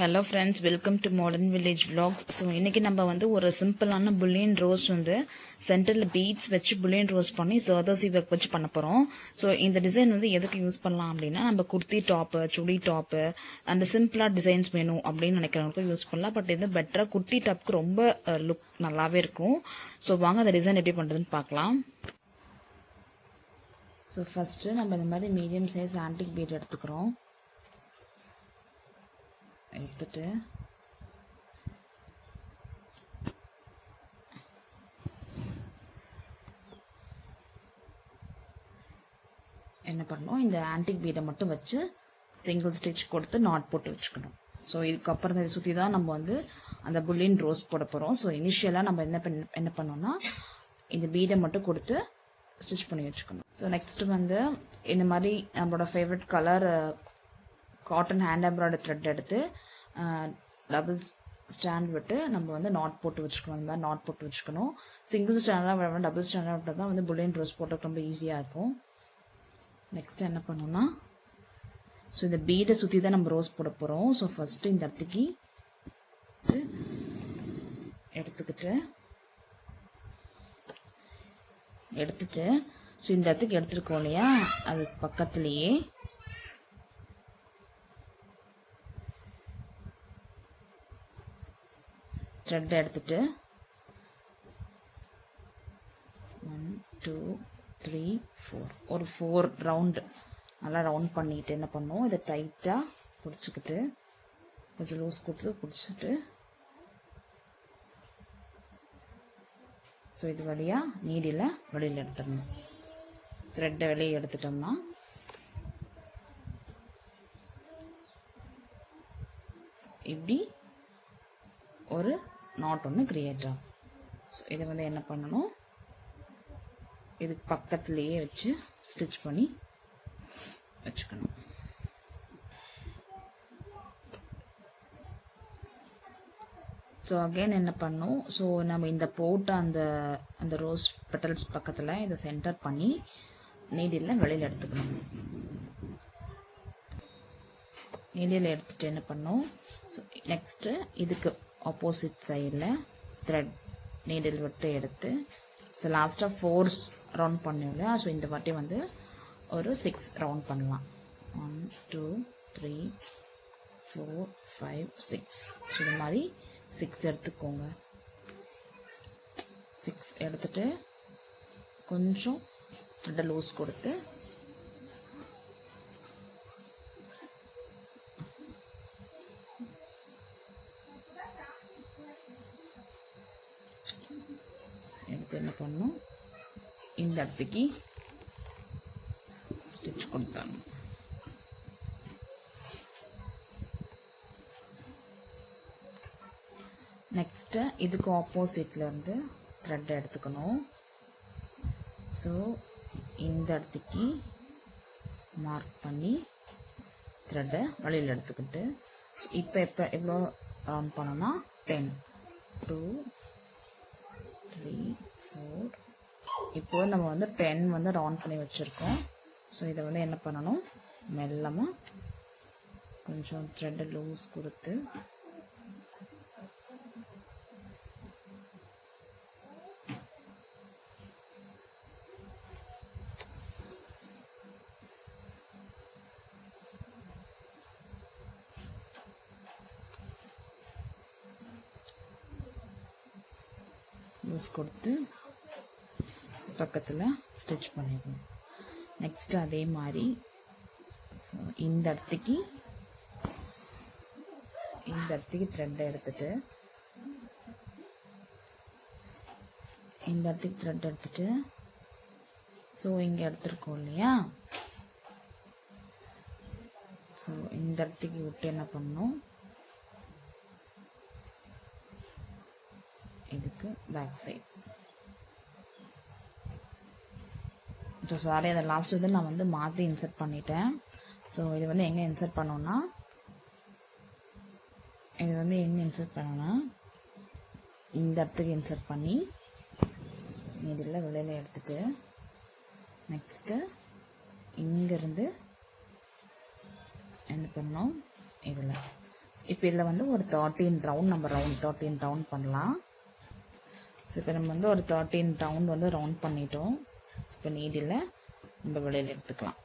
Hello friends, welcome to Modern Village Vlogs. So இன்னைக்கு நம்ம வந்து ஒரு சிம்பிளான bullion rose வந்து சென்டர்ல beads வச்சு bullion rose பண்ணி சர்தோசி work வச்சு பண்ண போறோம். So இந்த டிசைன் வந்து எதுக்கு யூஸ் பண்ணலாம் அப்படின்னா நம்ம குர்த்தி டாப், சுடி டாப் அந்த சிம்பிளா டிசைன்ஸ் வேணும் அப்படின்னு நினைக்கிறவங்களுக்கு யூஸ் பண்ணலாம். பட் இது பெட்டரா குர்த்தி டாப்க்கு ரொம்ப லுக் நல்லாவே இருக்கும். ஸோ வாங்க அந்த டிசைன் எப்படி பண்றதுன்னு பார்க்கலாம். ஸோ ஃபர்ஸ்ட் நம்ம இந்த மாதிரி மீடியம் சைஸ் ஆன்டிக் பீட் எடுத்துக்கிறோம். எடுத்துட்டு என்ன பண்ணணும், இந்த ஆன்டிக் பீடை மட்டும் வச்சு சிங்கிள் ஸ்டிச் கொடுத்து நாட் போட்டு வச்சுக்கணும். ஸோ இதுக்கப்புறம் இதை சுற்றி தான் நம்ம வந்து அந்த bullion ரோஸ் போட போகிறோம். ஸோ இனிஷியலாக நம்ம என்ன பண்ணோம்னா இந்த பீடை மட்டும் கொடுத்து ஸ்டிச் பண்ணி வச்சுக்கணும். ஸோ நெக்ஸ்ட் வந்து இந்த மாதிரி நம்மளோட favourite colour cotton hand embroidery thread எடுத்து டபுள் ஸ்டாண்ட் விட்டு நம்ம வந்து நாட் போட்டு வச்சுக்கணும். இந்த மாதிரி நாட் போட்டு வச்சுக்கணும். சிங்கிள் ஸ்டாண்டாக வேணும், டபுள் ஸ்டாண்டாக விட்டால் தான் வந்து bullion ரோஸ் போட்டு ரொம்ப ஈஸியாக இருக்கும். நெக்ஸ்ட் என்ன பண்ணணும்னா ஸோ இந்த பீடை சுற்றி தான் நம்ம ரோஸ் போட போகிறோம். ஸோ ஃபஸ்ட்டு இந்த இடத்துக்கு எடுத்துட்டு ஸோ இந்த இடத்துக்கு எடுத்துருக்கோம் இல்லையா, அது பக்கத்துலேயே த்ரெட் எடுத்துட்டு 1 2 3 4 ஒரு 4 ரவுண்ட் நல்லா ரவுண்ட் பண்ணிட்டு என்ன பண்ணும், இதை டைட்டாக பிடிச்சிக்கிட்டு கொஞ்சம் லூஸ் கொடுத்து பிடிச்சிட்டு ஸோ இது வழியாக நீடில் வெளியில் எடுத்துடணும். த்ரெட்டை வெளியே எடுத்துட்டோம்னா இப்படி ஒரு நாட் ஒன்று கிரியேட் ஆகும். ஸோ இதை வந்து என்ன பண்ணணும், இதுக்கு பக்கத்துலேயே வச்சு ஸ்டிச் பண்ணி வச்சுக்கணும். ஸோ அகெயின் என்ன பண்ணும், ஸோ நம்ம இந்த போட்ட அந்த ரோஸ் பெட்டல்ஸ் பக்கத்தில் இதை சென்டர் பண்ணி நீடில் வெளியில் எடுத்துக்கணும். நீடில் எடுத்துட்டு என்ன பண்ணும், ஸோ நெக்ஸ்ட்டு இதுக்கு ஆப்போசிட் சைடில் த்ரெட் நீடில் விட்டு எடுத்து ஸோ லாஸ்ட்டாக 4 ரவுண்ட் பண்ணோம் இல்லையா, ஸோ இந்த வாட்டி வந்து ஒரு 6 ரவுண்ட் பண்ணலாம். 1 2 3 4 5 6 ஸோ இது மாதிரி 6 எடுத்துக்கோங்க. 6 எடுத்துட்டு கொஞ்சம் த்ரெட்டை லூஸ் கொடுத்து எடுத்து என்ன பண்ணும், இந்த இடத்துக்கு ஸ்டிச் கொடுத்தாங்க. நெக்ஸ்ட் இதுக்கு ஆப்போசிட்ல இருந்து த்ரெட் எடுத்துக்கணும். ஸோ இந்த இடத்துக்கு மார்க் பண்ணி த்ரெட்டை வெளியில் எடுத்துக்கிட்டு இப்போ எவ்வளோ ரவுண்ட் பண்ணோம்னா 10 2 3 4 இப்போ நம்ம வந்து 10 வந்து ரவுண்ட் பண்ணி வச்சுருக்கோம். ஸோ இதை வந்து என்ன பண்ணணும், மெல்லமாக கொஞ்சம் த்ரெட்டை லூஸ் கொடுத்து லூஸ் கொடுத்து பக்கத்தில் ஸ்டிச் பண்ணிடணும். நெக்ஸ்ட் அதே மாதிரி ஸோ இந்த இடத்துக்கு த்ரெட்டை எடுத்துட்டு ஸோ இங்கே எடுத்துருக்கோம் இல்லையா, ஸோ இந்த இடத்துக்கு விட்டு என்ன பண்ணணும், இதுக்கு பேக் சைட். ஸோ சாரி, அதை லாஸ்ட் இது நான் வந்து மாற்றி இன்சர்ட் பண்ணிட்டேன். ஸோ இது வந்து எங்கே இன்சர்ட் பண்ணோன்னா இந்த இடத்துக்கு இன்சர்ட் பண்ணி இதில் வெளியில் எடுத்துட்டு நெக்ஸ்ட்டு இங்கேருந்து என்ன பண்ணோம் இதில் இப்போ இதில் வந்து ஒரு 13 ரவுண்ட் நம்ம 13 ரவுண்ட் பண்ணலாம். ஸோ இப்போ நம்ம வந்து ஒரு 13 ரவுண்ட் வந்து ரவுண்ட் பண்ணிட்டோம். இப்போ நீடில் நம்ம வெளியில் எடுத்துக்கலாம்.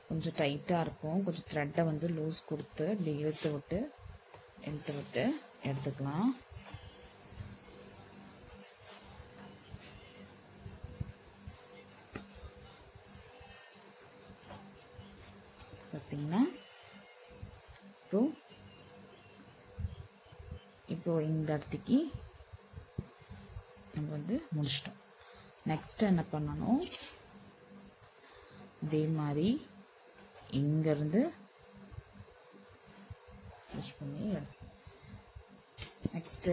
கொஞ்சம் டைட்டாக இருக்கும். கொஞ்சம் த்ரெட்டை வந்து லூஸ் கொடுத்து இப்படி இழுத்து விட்டு எடுத்துக்கலாம். பார்த்தீங்கன்னா இப்போ இந்த இடத்துக்கு நம்ம வந்து முடிச்சிட்டோம். நெக்ஸ்ட் என்ன பண்ணணும், இதே மாதிரி இங்கிருந்து பண்ணி நெக்ஸ்ட்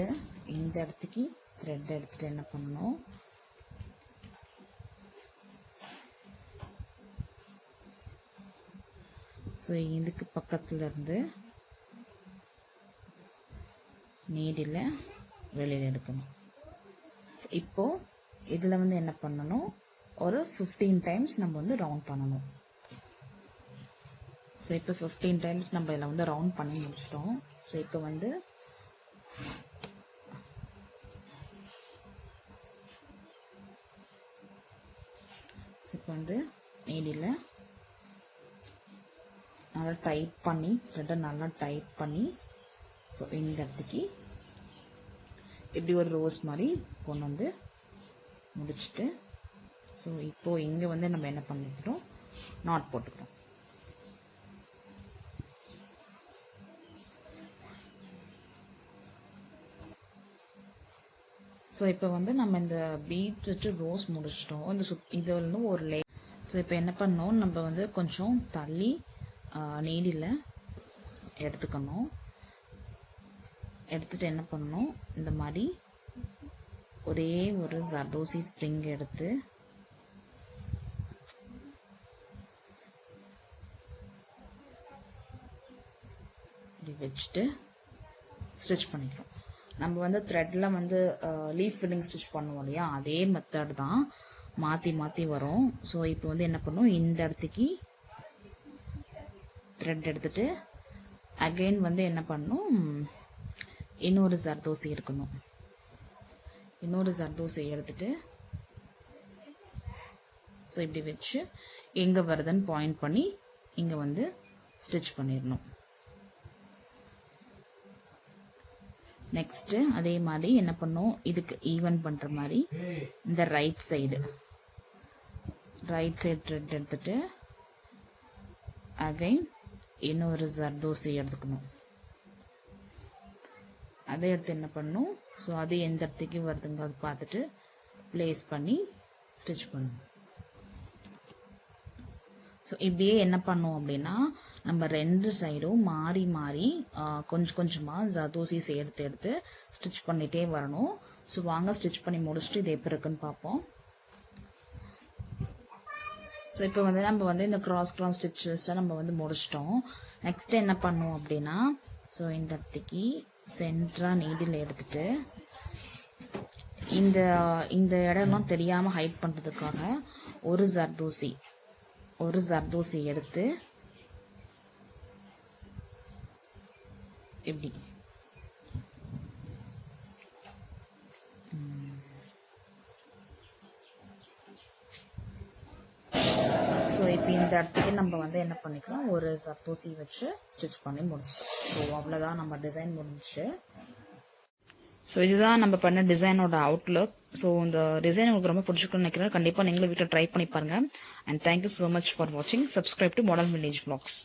இந்த இடத்துக்கு த்ரெட் எடுத்துட்டு என்ன பண்ணணும், ஸோ இதுக்கு பக்கத்துல இருந்து நீடில் வெளியில் எடுக்கணும். இப்போ இதில் வந்து என்ன பண்ணணும், ஒரு 15 டைம்ஸ் நம்ம வந்து ரவுண்ட் பண்ணணும். ஸோ இப்போ 15 டைம்ஸ் நம்ம இதில் வந்து ரவுண்ட் பண்ணி முடிச்சிட்டோம். ஸோ இப்போ வந்து நீடில் நல்லா டைட் பண்ணி த்ரெட்டை நல்லா டைட் பண்ணி ஸோ இந்த இடத்துக்கு இப்படி ஒரு ரோஸ் மாதிரி கொண்டு வந்து முடிச்சுட்டு ஸோ இப்போ இங்கே வந்து நம்ம என்ன பண்ணிக்கிறோம், நாட் போட்டுக்கிறோம். ஸோ இப்போ வந்து நம்ம இந்த பீட் வச்சு ரோஸ் முடிச்சிட்டோம். இந்த இது வந்து ஒரு லே. ஸோ இப்போ என்ன பண்ணோம், நம்ம வந்து கொஞ்சம் தள்ளி நீடில் எடுத்துக்கணும். எடுத்துட்டு என்ன பண்ணணும், இந்த மாதிரி ஒரே ஒரு ஜர்தோசி ஸ்ப்ரிங் எடுத்து இப்படி வச்சுட்டு ஸ்டிச் பண்ணிக்கிறோம். நம்ம வந்து த்ரெட்ல வந்து லீஃப் ஃபில்லிங் ஸ்டிச் பண்ணுவோம் இல்லையா, அதே மெத்தட் தான், மாற்றி மாற்றி வரும். ஸோ இப்போ வந்து என்ன பண்ணும், இந்த இடத்துக்கு த்ரெட் எடுத்துட்டு அகைன் வந்து என்ன பண்ணும், இன்னொரு ஜர்தோசி எடுக்கணும். இன்னொரு ஜர்தோசி எடுத்துட்டு ஸோ இப்படி வச்சு எங்கே வருதுன்னு பாயிண்ட் பண்ணி இங்கே வந்து ஸ்டிச் பண்ணிடணும். நெக்ஸ்ட் அதே மாதிரி என்ன பண்ணும், இதுக்கு ஈவன் பண்ணுற மாதிரி இந்த ரைட் சைடு த்ரெட் எடுத்துட்டு அகைன் இன்னொரு ஜர்தோசி எடுத்துக்கணும். அதை எடுத்து என்ன பண்ணும், ஸோ அது எந்த இடத்துக்கு வருதுங்க அது பார்த்துட்டு பிளேஸ் பண்ணி ஸ்டிச் பண்ணணும். ஸோ இப்படியே என்ன பண்ணும் அப்படின்னா, நம்ம ரெண்டு சைடும் மாறி மாறி கொஞ்சம் கொஞ்சமாக ஜர்தோசிஸ் எடுத்து ஸ்டிச் பண்ணிட்டே வரணும். ஸோ வாங்க ஸ்டிச் பண்ணி முடிச்சுட்டு இது எப்படி இருக்குன்னு பார்ப்போம். ஸோ இப்போ வந்து நம்ம வந்து இந்த கிராஸ் ஸ்டிச்சஸை நம்ம வந்து முடிச்சிட்டோம். நெக்ஸ்ட் என்ன பண்ணுவோம் அப்படின்னா, ஸோ இந்த இடத்துக்கு சென்டரா நீடில் எடுத்துட்டு இந்த இடம்லாம் தெரியாம ஹைட் பண்றதுக்காக ஒரு ஜர்தோசி எடுத்து இப்படி ஸோ இப்போ இந்த இடத்துக்கு நம்ம வந்து என்ன பண்ணிக்கலாம், ஒரு ஜர்தோசி வச்சு ஸ்டிச் பண்ணி முடிச்சிட்டோம். ஸோ அவ்வளோதான், நம்ம டிசைன் முடிஞ்சிச்சு. ஸோ இதுதான் நம்ம பண்ண டிசைனோட அவுட்லுக். ஸோ இந்த டிசைன் உங்களுக்கு ரொம்ப பிடிச்சிருக்குன்னு நினைக்கிறேன். கண்டிப்பாக நீங்களும் வீட்டில் ட்ரை பண்ணி பாருங்க. And thank you so much for வாட்சிங். Subscribe to modern village vlogs.